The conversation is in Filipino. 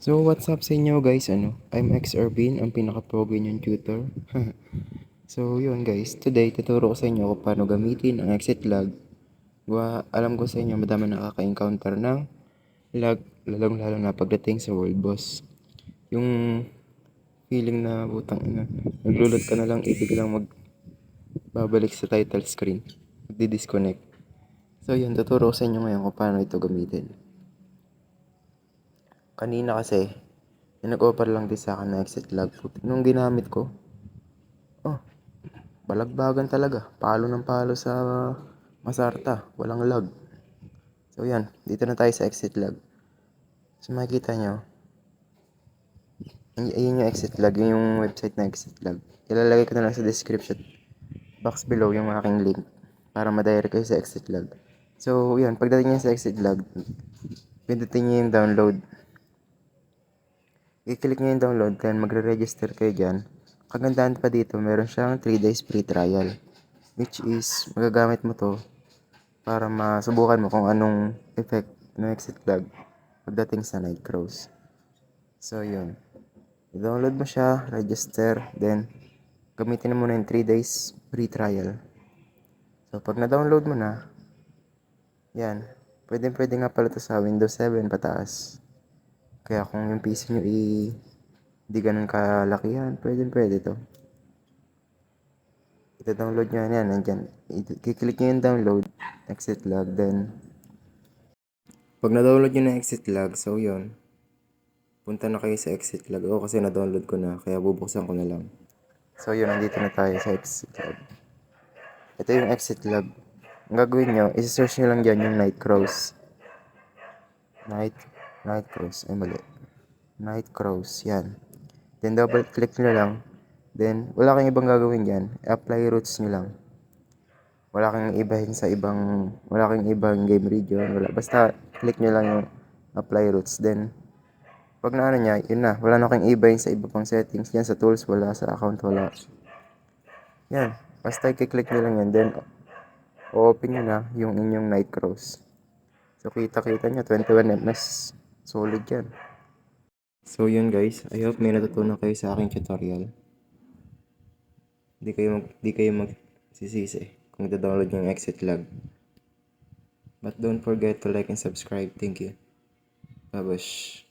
So, what's up sa inyo guys? I'm X-Urbin, ang pinaka-pogi niyong tutor. So, yun guys. Today, tuturo ko sa inyo kung paano gamitin ang exit lag. Alam ko sa inyo, madami nakaka-encounter ng lag, lalong-lalo na pagdating sa World Boss. Yung feeling na butang ina, naglulot ka na lang, biglang magbabalik sa title screen. Magdi-disconnect. So, yun, tuturo ko sa inyo ngayon kung paano ito gamitin. Kanina kasi, nag-offer lang din sa akin na exit lag. Nung ginamit ko, oh, balagbagan talaga. Palo ng palo sa Masarta. Walang lag. So, yan. Dito na tayo sa exit lag. So, makikita nyo, ayun yung exit lag. Yun yung website na exit lag. Ilalagay ko na lang sa description box below yung aking link para ma-direct kayo sa exit lag. So, yan. Pagdating nyo sa exit lag, pindutin nyo yung download. I-click nyo yung download, then magre-register kayo dyan. Kagandahan pa dito, meron siyang 3 days free trial. Which is, magagamit mo to para masubukan mo kung anong effect ng exit lag pagdating sa night cruise. So, yun. I-download mo siya, register, then gamitin mo na yung 3 days free trial. So, pag na-download mo na, yan. Pwede nga pala to sa Windows 7 pataas. Kaya kung yung PC nyo hindi ganun kalakihan, pwede to. Ito-download nyo yan, nandyan. I-click nyo yung download, exit lag, then pag na-download nyo na exit lag, so yun, punta na kayo sa exit lag. O kasi na-download ko na, kaya bubuksan ko na lang. So yun, nandito na tayo sa exit lag. Ito yung exit lag. Ang gagawin nyo, isi-search nyo lang dyan yung night cruise. Night cruise, ay mali. Night cruise, yan. Then double click nyo lang. Then, wala kang ibang gagawin dyan. Apply routes nyo lang. Wala kang ibang game region. Wala. Basta, click nyo lang yung apply routes. Then, pag naano niya, yun na. Wala na kang ibahin sa iba pang settings. Yan, sa tools, wala. Sa account, wala. Yan. Basta, i-click nyo lang yan. Then, open nyo na yung inyong night cruise. So, kita nyo, 21 ms. Solid yan. So, yun guys. I hope may natutunan kayo sa aking tutorial. Di kayo magsisisi kung download yung exit lag. But don't forget to like and subscribe. Thank you. Babash.